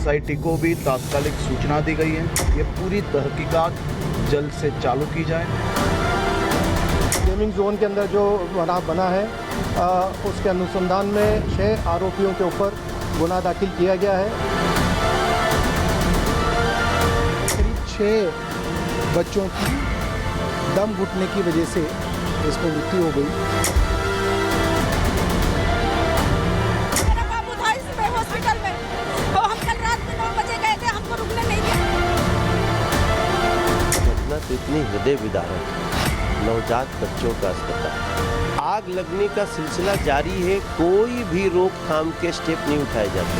SIT को भी तात्कालिक सूचना दी गई है। ये पूरी तहकीकात जल्द से चालू की जाए। गेमिंग जोन के अंदर जो बना है उसके अनुसंधान में 6 आरोपियों के ऊपर गुनाह दाखिल किया गया है। करीब 6 बच्चों की दम घुटने की वजह से इसमें मृत्यु हो गई। मेरा बाबू था इसमें हॉस्पिटल में, तो हम कल रात में 9 बजे गए थे, हमको रुकने नहीं दिया। घटना तो इतनी हृदय विदारक, नवजात बच्चों का अस्पताल, आग लगने का सिलसिला जारी है, कोई भी रोकथाम के स्टेप नहीं उठाए जाते।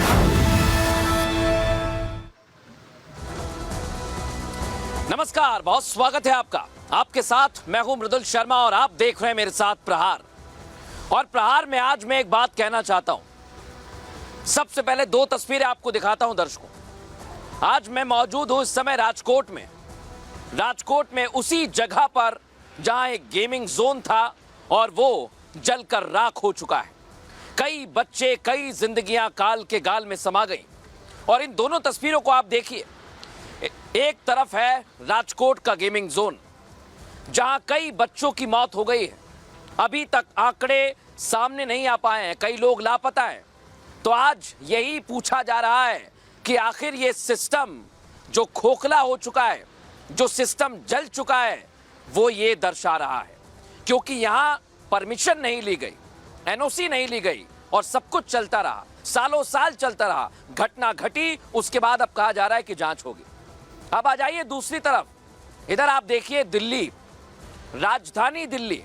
नमस्कार, बहुत स्वागत है आपका। आपके साथ मैं हूं मृदुल शर्मा और आप देख रहे हैं मेरे साथ प्रहार। और प्रहार में आज मैं एक बात कहना चाहता हूं। सबसे पहले 2 तस्वीरें आपको दिखाता हूं दर्शकों। आज मैं मौजूद हूं इस समय राजकोट में उसी जगह पर जहां एक गेमिंग जोन था और वो जलकर राख हो चुका है। कई बच्चे, कई जिंदगियां काल के गाल में समा गई। और इन दोनों तस्वीरों को आप देखिए। एक तरफ है राजकोट का गेमिंग जोन जहां कई बच्चों की मौत हो गई है। अभी तक आंकड़े सामने नहीं आ पाए हैं, कई लोग लापता हैं। तो आज यही पूछा जा रहा है कि आखिर ये सिस्टम जो खोखला हो चुका है, जो सिस्टम जल चुका है, वो ये दर्शा रहा है। क्योंकि यहां परमिशन नहीं ली गई, एनओसी नहीं ली गई और सब कुछ चलता रहा, सालों साल चलता रहा। घटना घटी, उसके बाद अब कहा जा रहा है कि जांच होगी। अब आ जाइए दूसरी तरफ। इधर आप देखिए दिल्ली, राजधानी दिल्ली,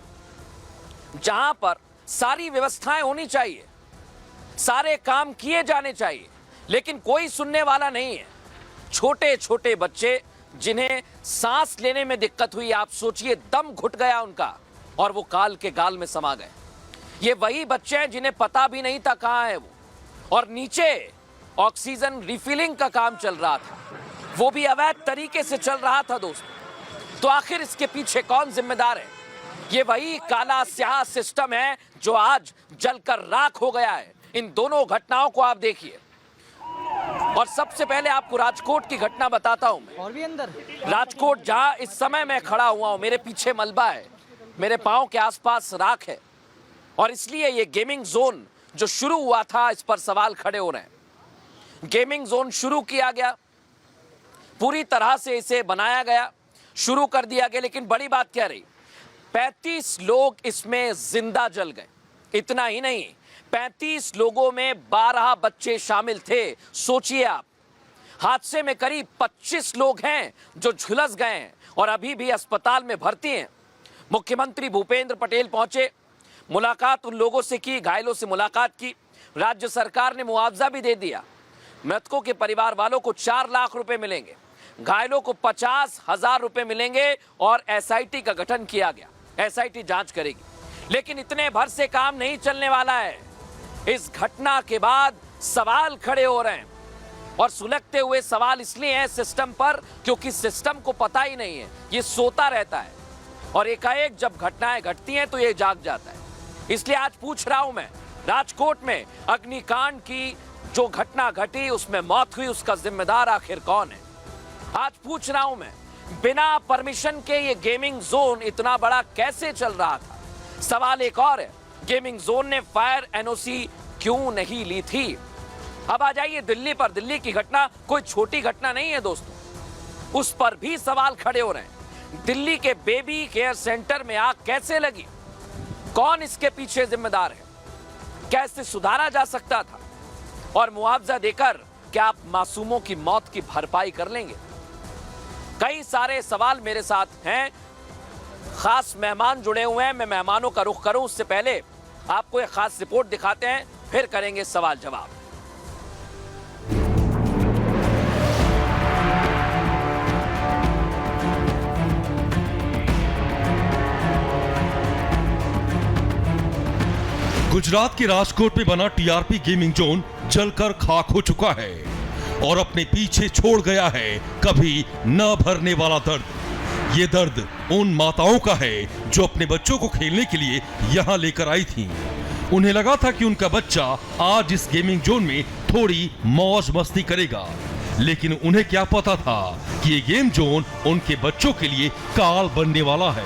जहां पर सारी व्यवस्थाएं होनी चाहिए, सारे काम किए जाने चाहिए, लेकिन कोई सुनने वाला नहीं है। छोटे छोटे बच्चे जिन्हें सांस लेने में दिक्कत हुई, आप सोचिए दम घुट गया उनका और वो काल के गाल में समा गए। ये वही बच्चे हैं जिन्हें पता भी नहीं था कहां है वो। और नीचे ऑक्सीजन रिफिलिंग का काम चल रहा था, वो भी अवैध तरीके से चल रहा था दोस्तों। तो आखिर इसके पीछे कौन जिम्मेदार है? ये वही काला स्याह सिस्टम है जो आज जलकर राख हो गया है। इन दोनों घटनाओं को आप देखिए। और सबसे पहले आपको राजकोट की घटना बताता हूं मैं। और भी अंदर राजकोट जहां इस समय मैं खड़ा हुआ हूं, मेरे पीछे मलबा है, मेरे पांव के आसपास राख है। और इसलिए ये गेमिंग जोन जो शुरू हुआ था, इस पर सवाल खड़े हो रहे हैं। गेमिंग जोन शुरू किया गया, पूरी तरह से इसे बनाया गया, शुरू कर दिया गया, लेकिन बड़ी बात क्या रही, 35 लोग इसमें जिंदा जल गए। इतना ही नहीं, 35 लोगों में 12 बच्चे शामिल थे। सोचिए आप, हादसे में करीब 25 लोग हैं जो झुलस गए हैं और अभी भी अस्पताल में भर्ती हैं। मुख्यमंत्री भूपेंद्र पटेल पहुंचे, मुलाकात उन लोगों से की, घायलों से मुलाकात की। राज्य सरकार ने मुआवजा भी दे दिया। मृतकों के परिवार वालों को 4 लाख रुपए मिलेंगे, घायलों को 50,000 रुपए मिलेंगे और एसआईटी का गठन किया गया। एसआईटी जांच करेगी। लेकिन इतने भर से काम नहीं चलने वाला है। इस घटना के बाद सवाल खड़े हो रहे हैं और सुलगते हुए सवाल इसलिए हैं सिस्टम पर, क्योंकि सिस्टम को पता ही नहीं है, ये सोता रहता है और एकाएक जब घटनाएं घटती हैं तो ये जाग जाता है। इसलिए आज पूछ रहा हूं मैं, राजकोट में अग्निकांड की जो घटना घटी, उसमें मौत हुई, उसका जिम्मेदार आखिर कौन है? आज पूछ रहा हूं मैं, बिना परमिशन के ये गेमिंग जोन इतना बड़ा कैसे चल रहा था? सवाल एक और है, गेमिंग जोन ने फायर एनओसी क्यों नहीं ली थी? अब आ जाइए दिल्ली पर। दिल्ली की घटना कोई छोटी घटना नहीं है दोस्तों, उस पर भी सवाल खड़े हो रहे हैं। दिल्ली के बेबी केयर सेंटर में आग कैसे लगी? कौन इसके पीछे जिम्मेदार है? कैसे सुधारा जा सकता था? और मुआवजा देकर क्या आप मासूमों की मौत की भरपाई कर लेंगे? कई सारे सवाल मेरे साथ हैं। खास मेहमान जुड़े हुए हैं, मैं मेहमानों का रुख करूं उससे पहले आपको एक खास रिपोर्ट दिखाते हैं, फिर करेंगे सवाल जवाब। गुजरात के राजकोट में बना टीआरपी गेमिंग जोन जलकर खाक हो चुका है और अपने पीछे छोड़ गया है कभी न भरने वाला दर्द। ये दर्द उन माताओं का है जो अपने बच्चों को खेलने के लिए यहाँ लेकर आई थीं। उन्हें लगा था कि उनका बच्चा आज इस गेमिंग जोन में थोड़ी मौज मस्ती करेगा, लेकिन उन्हें क्या पता था कि ये गेम जोन उनके बच्चों के लिए काल बनने वाला है।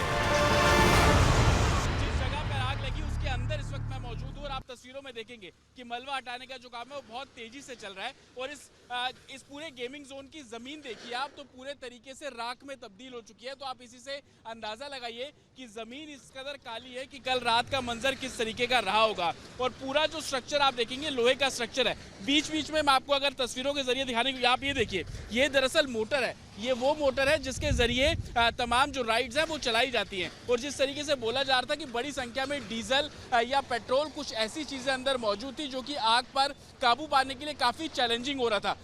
जिस जगह पर आग लगी उसके अंदर इस वक्त मैं मौजूद हूँ और आप तस्वीरों में देखेंगे कि मलबा हटाने का जो काम है वो बहुत तेजी से चल रहा है और इस पूरे गेमिंग जोन की जमीन देखिए आप, तो पूरे तरीके से राख में तब्दील हो चुकी है। तो आप इसी से अंदाजा लगाइए कि जमीन इस कदर काली है कि कल रात का मंजर किस तरीके का रहा होगा। और पूरा जो स्ट्रक्चर आप देखेंगे लोहे का स्ट्रक्चर है। बीच बीच में मैं आपको अगर तस्वीरों के जरिए दिखाने को, आप ये देखिए, ये दरअसल मोटर है। ये वो मोटर है जिसके जरिए तमाम जो राइड्स हैं वो चलाई जाती हैं। और जिस तरीके से बोला जा रहा था कि बड़ी संख्या में डीजल या पेट्रोल, कुछ ऐसी चीजें अंदर मौजूद थी जो कि आग पर काबू पाने के लिए काफी चैलेंजिंग हो रहा था।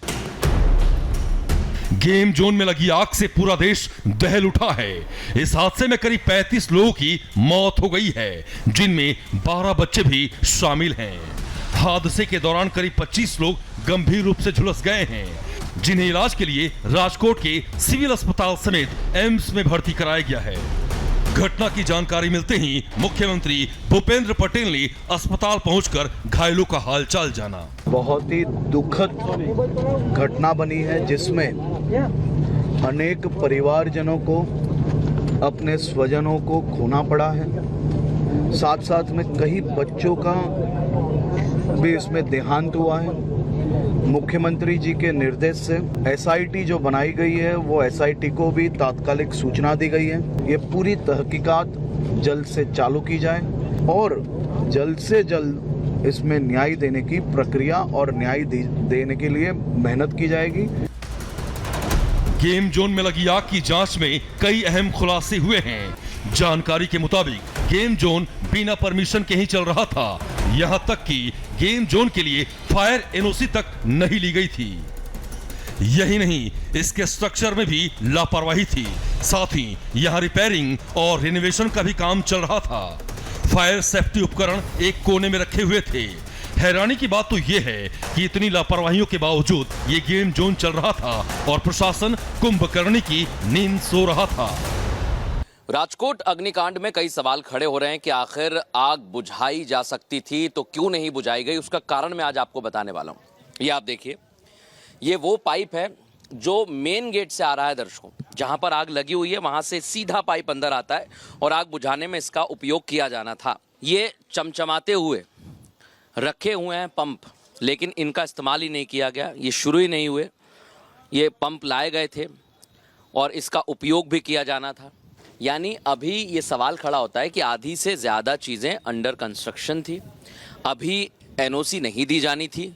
गेम जोन में लगी आग से पूरा देश दहल उठा है। इस हादसे में करीब 35 लोगों की मौत हो गई है, जिनमें 12 बच्चे भी शामिल हैं। हादसे के दौरान करीब 25 लोग गंभीर रूप से झुलस गए हैं, जिन्हें इलाज के लिए राजकोट के सिविल अस्पताल समेत एम्स में भर्ती कराया गया है। घटना की जानकारी मिलते ही मुख्यमंत्री भूपेंद्र पटेल ने अस्पताल पहुंचकर घायलों का हालचाल जाना। बहुत ही दुखद घटना बनी है जिसमें अनेक परिवारजनों को, अपने स्वजनों को खोना पड़ा है। साथ साथ में कई बच्चों का भी इसमें देहांत हुआ है। मुख्यमंत्री जी के निर्देश से एसआईटी जो बनाई गई है वो एसआईटी को भी तात्कालिक सूचना दी गई है। ये पूरी तहकीकात जल्द से चालू की जाए और जल्द से जल्द इसमें न्याय देने की प्रक्रिया और न्याय देने के लिए मेहनत की जाएगी। गेम जोन में लगी आग की जांच में कई अहम खुलासे हुए हैं। जानकारी के मुताबिक गेम जोन बिना परमिशन के ही चल रहा था, यहां तक कि गेम जोन के लिए फायर एनओसी तक नहीं ली गई थी। यही नहीं, इसके स्ट्रक्चर में भी लापरवाही थी। साथ ही यहां रिपेयरिंग और रिनोवेशन का भी काम चल रहा था। फायर सेफ्टी उपकरण एक कोने में रखे हुए थे। हैरानी की बात तो यह है कि इतनी लापरवाहियों के बावजूद ये गेम जोन चल रहा था और प्रशासन कुंभकर्णी की नींद सो रहा था। राजकोट अग्निकांड में कई सवाल खड़े हो रहे हैं कि आखिर आग बुझाई जा सकती थी तो क्यों नहीं बुझाई गई। उसका कारण मैं आज आपको बताने वाला हूं। ये आप देखिए, ये वो पाइप है जो मेन गेट से आ रहा है दर्शकों। जहां पर आग लगी हुई है वहां से सीधा पाइप अंदर आता है और आग बुझाने में इसका उपयोग किया जाना था। ये चमचमाते हुए रखे हुए हैं पंप, लेकिन इनका इस्तेमाल ही नहीं किया गया। ये शुरू ही नहीं हुए। ये पंप लाए गए थे और इसका उपयोग भी किया जाना था। यानी अभी ये सवाल खड़ा होता है कि आधी से ज़्यादा चीज़ें अंडर कंस्ट्रक्शन थी, अभी एनओसी नहीं दी जानी थी,